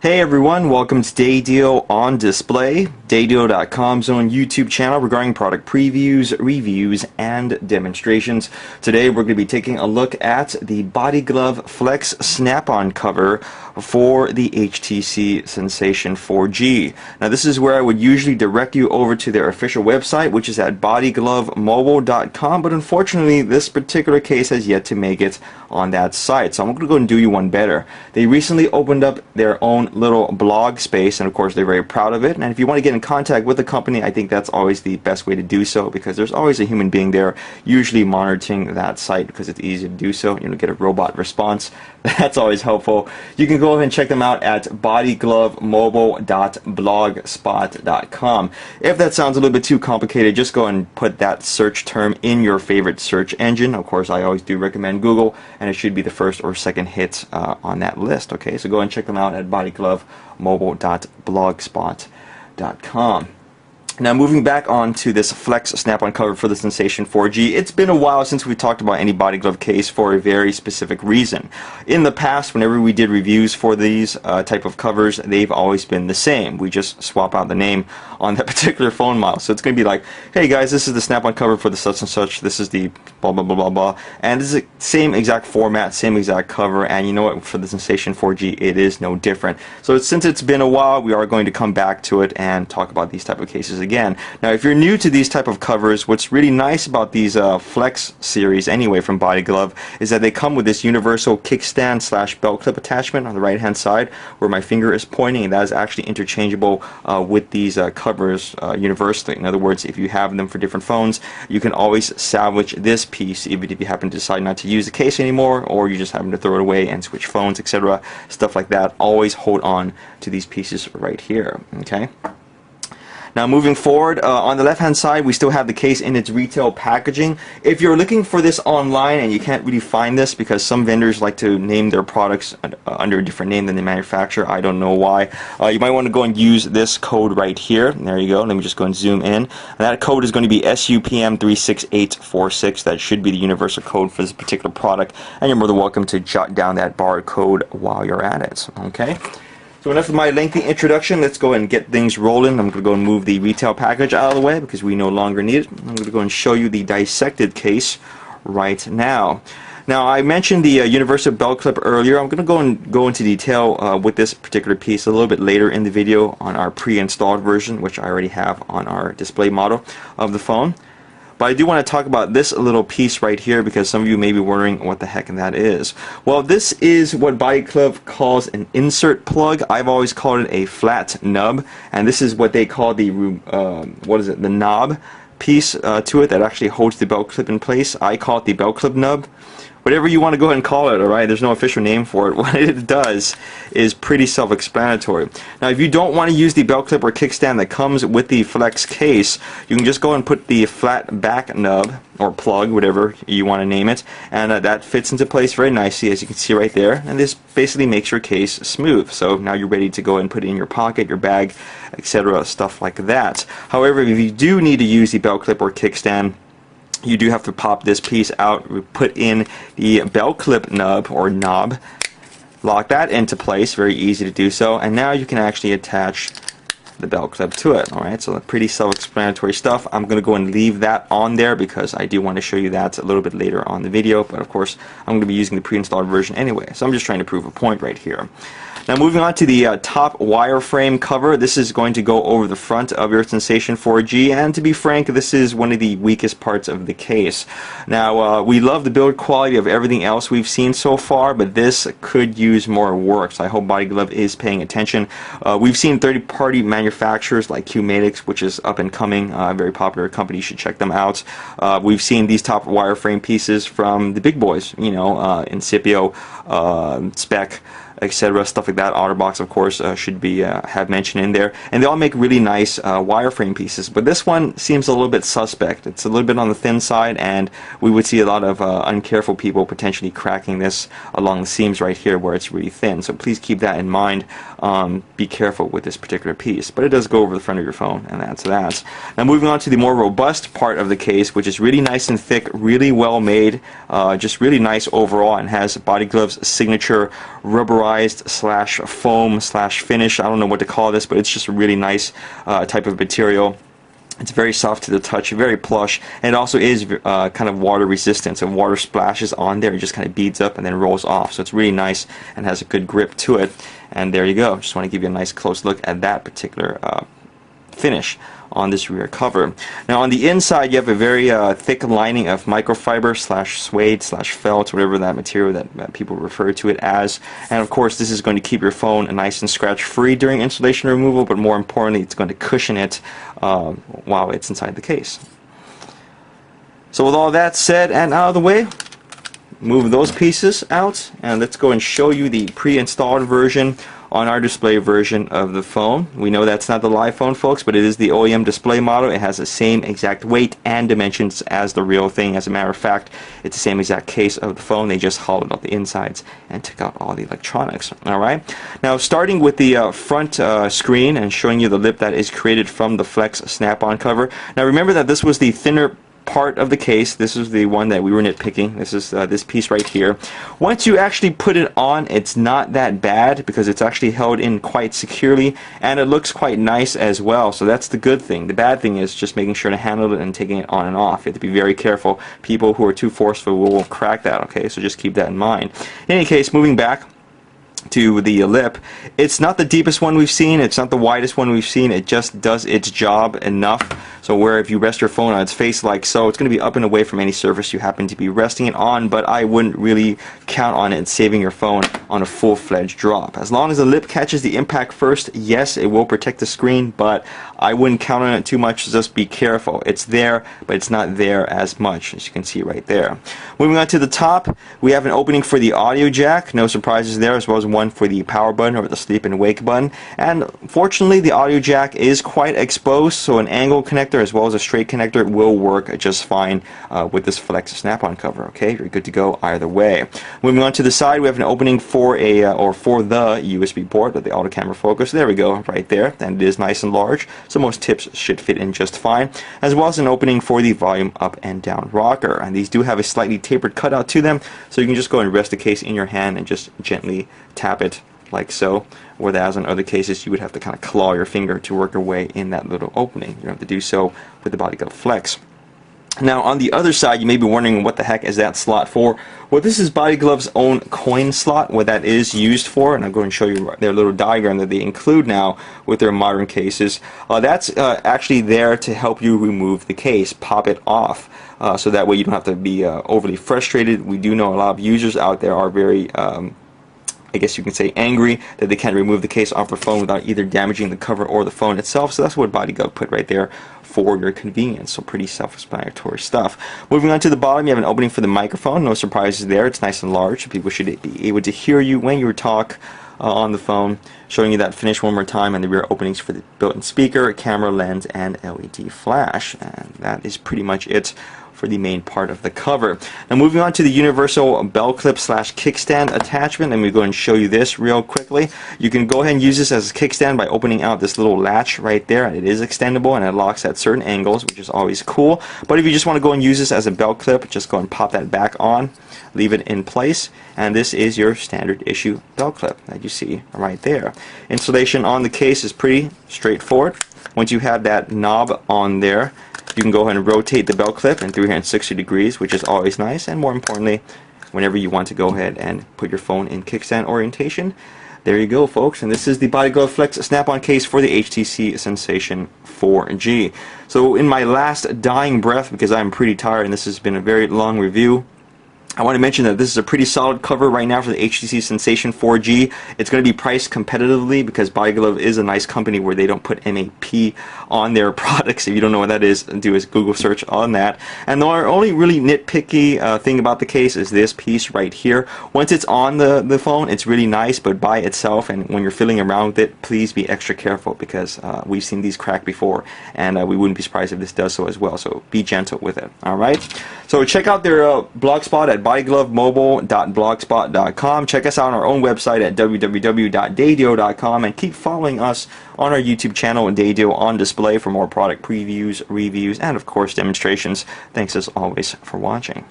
Hey everyone, welcome to Day Deal on Display, daydeal.com's own YouTube channel regarding product previews, reviews, and demonstrations. Today we're going to be taking a look at the Bodyglove Flex Snap-on cover for the HTC Sensation 4G. Now this is where I would usually direct you over to their official website, which is at bodyglovemobile.com, but unfortunately this particular case has yet to make it on that site. So I'm going to go and do you one better. They recently opened up their own little blog space, and of course they're very proud of it. And if you want to get in contact with the company, I think that's always the best way to do so, because there's always a human being there usually monitoring that site, because it's easy to do so. You don't get a robot response. That's always helpful. You can go ahead and check them out at bodyglovemobile.blogspot.com. If that sounds a little bit too complicated, just go and put that search term in your favorite search engine. Of course, I always do recommend Google, and it should be the first or second hit on that list. Okay, so go and check them out at bodyglovemobile.blogspot.com. Now moving back on to this Flex Snap-on cover for the Sensation 4G, it's been a while since we talked about any Bodyglove case for a very specific reason. In the past, whenever we did reviews for these type of covers, they've always been the same. We just swap out the name on that particular phone model. So it's going to be like, hey guys, this is the Snap-on cover for the such and such, this is the blah blah blah blah blah, and this is the same exact format, same exact cover, and you know what, for the Sensation 4G it is no different. So since it's been a while, we are going to come back to it and talk about these type of cases again. Now if you're new to these type of covers, what's really nice about these Flex series anyway from Bodyglove is that they come with this universal kickstand / belt clip attachment on the right hand side where my finger is pointing, and that is actually interchangeable with these covers universally. In other words, if you have them for different phones, you can always salvage this piece even if you happen to decide not to use the case anymore, or you just happen to throw it away and switch phones, etc. Stuff like that. Always hold on to these pieces right here. Okay. Now moving forward, on the left hand side we still have the case in its retail packaging. If you're looking for this online and you can't really find this because some vendors like to name their products under a different name than the manufacturer, I don't know why, you might want to go and use this code right here. There you go. Let me just go and zoom in. And that code is going to be SUPM36846. That should be the universal code for this particular product, and you're more than welcome to jot down that barcode while you're at it. Okay. So enough of my lengthy introduction. Let's go and get things rolling. I'm going to go and move the retail package out of the way because we no longer need it. I'm going to go and show you the dissected case right now. Now I mentioned the universal belt clip earlier. I'm going to go into detail with this particular piece a little bit later in the video on our pre-installed version, which I already have on our display model of the phone. But I do want to talk about this little piece right here because some of you may be wondering what the heck that is. Well, this is what Bodyglove calls an insert plug. I've always called it a flat nub, and this is what they call the the knob piece to it that actually holds the belt clip in place. I call it the belt clip nub. Whatever you want to go ahead and call it, alright? There's no official name for it. What it does is pretty self-explanatory. Now, if you don't want to use the belt clip or kickstand that comes with the Flex case, you can just go and put the flat back nub, or plug, whatever you want to name it, and that fits into place very nicely, as you can see right there, and this basically makes your case smooth. So now you're ready to go and put it in your pocket, your bag, etc., stuff like that. However, if you do need to use the belt clip or kickstand, you do have to pop this piece out, put in the belt clip nub or knob, lock that into place, very easy to do so, and now you can actually attach the belt clip to it. Alright, so pretty self-explanatory stuff. I'm going to go and leave that on there because I do want to show you that a little bit later on the video, but of course I'm going to be using the pre-installed version anyway, so I'm just trying to prove a point right here. Now moving on to the top wireframe cover, this is going to go over the front of your Sensation 4G, and to be frank, this is one of the weakest parts of the case. Now we love the build quality of everything else we've seen so far, but this could use more work, so I hope Bodyglove is paying attention. We've seen third-party manufacturers like Qmatics, which is up and coming, a very popular company, you should check them out. We've seen these top wireframe pieces from the big boys, you know, Incipio, Spec, etc., stuff like that. OtterBox, of course, should be have mentioned in there, and they all make really nice wireframe pieces. But this one seems a little bit suspect. It's a little bit on the thin side, and we would see a lot of uncareful people potentially cracking this along the seams right here where it's really thin. So please keep that in mind. Be careful with this particular piece. But it does go over the front of your phone, and that's that. Now moving on to the more robust part of the case, which is really nice and thick, really well made, just really nice overall, and has Bodyglove's signature rubberized rubberized slash foam slash finish. I don't know what to call this, but it's just a really nice type of material. It's very soft to the touch, very plush, and it also is kind of water resistant. So water splashes on there, it just kind of beads up and then rolls off. So it's really nice and has a good grip to it. And there you go. Just want to give you a nice close look at that particular finish on this rear cover. Now on the inside you have a very thick lining of microfiber slash suede slash felt, whatever that material that people refer to it as. And of course this is going to keep your phone nice and scratch free during installation removal, but more importantly it's going to cushion it while it's inside the case. So with all that said and out of the way, move those pieces out and let's go and show you the pre-installed version on our display version of the phone. We know that's not the live phone, folks, but it is the OEM display model. It has the same exact weight and dimensions as the real thing. As a matter of fact, it's the same exact case of the phone. They just hollowed out the insides and took out all the electronics. Alright, now starting with the front screen and showing you the lip that is created from the Flex snap-on cover. Now remember that this was the thinner part of the case. This is the one that we were nitpicking. This is this piece right here. Once you actually put it on, it's not that bad because it's actually held in quite securely and it looks quite nice as well. So that's the good thing. The bad thing is just making sure to handle it and taking it on and off. You have to be very careful. People who are too forceful will crack that, okay? So just keep that in mind. In any case, moving back to the lip, it's not the deepest one we've seen, it's not the widest one we've seen, it just does its job enough. So where if you rest your phone on its face like so, it's going to be up and away from any surface you happen to be resting it on, but I wouldn't really count on it saving your phone on a full-fledged drop. As long as the lip catches the impact first, yes, it will protect the screen, but I wouldn't count on it too much. Just be careful. It's there, but it's not there as much, as you can see right there. Moving on to the top, we have an opening for the audio jack. No surprises there, as well as one for the power button or the sleep and wake button. And fortunately, the audio jack is quite exposed, so an angle connector as well as a straight connector will work just fine with this Flex snap-on cover. Okay, you're good to go either way. Moving on to the side, we have an opening for a for the USB port of the auto camera focus. There we go, right there, and it is nice and large, so most tips should fit in just fine, as well as an opening for the volume up and down rocker. And these do have a slightly tapered cutout to them, so you can just go and rest the case in your hand and just gently tap it like so, whereas in other cases you would have to kind of claw your finger to work your way in that little opening. You don't have to do so with the Bodyglove Flex. Now on the other side, you may be wondering what the heck is that slot for. Well, this is Bodyglove's own coin slot, what that is used for, and I'm going to show you their little diagram that they include now with their modern cases. That's actually there to help you remove the case, pop it off, so that way you don't have to be overly frustrated. We do know a lot of users out there are very I guess you can say angry that they can't remove the case off their phone without either damaging the cover or the phone itself. So that's what Bodyglove put right there for your convenience. So pretty self-explanatory stuff. Moving on to the bottom, you have an opening for the microphone. No surprises there. It's nice and large, so people should be able to hear you when you talk on the phone. Showing you that finish one more time, and the rear openings for the built-in speaker, camera, lens, and LED flash. And that is pretty much it for the main part of the cover. Now moving on to the universal bell clip slash kickstand attachment, let me go and show you this real quickly. You can go ahead and use this as a kickstand by opening out this little latch right there, and it is extendable and it locks at certain angles, which is always cool. But if you just want to go and use this as a bell clip, just go and pop that back on, leave it in place, and this is your standard issue bell clip that you see right there. Installation on the case is pretty straightforward. Once you have that knob on there, you can go ahead and rotate the belt clip in 360 degrees, which is always nice. And more importantly, whenever you want to go ahead and put your phone in kickstand orientation, there you go, folks. And this is the Bodyglove Flex snap-on case for the HTC Sensation 4G. So in my last dying breath, because I'm pretty tired and this has been a very long review, I want to mention that this is a pretty solid cover right now for the HTC Sensation 4G. It's going to be priced competitively because Bodyglove is a nice company where they don't put MAP on their products. If you don't know what that is, do a Google search on that. And the only really nitpicky thing about the case is this piece right here. Once it's on the phone, it's really nice, but by itself and when you're fiddling around with it, please be extra careful because we've seen these crack before, and we wouldn't be surprised if this does so as well. So be gentle with it. Alright? So check out their blogspot at bodyglovemobile.blogspot.com. Check us out on our own website at www.daydio.com, and keep following us on our YouTube channel, Daydio on Display, for more product previews, reviews, and of course demonstrations. Thanks as always for watching.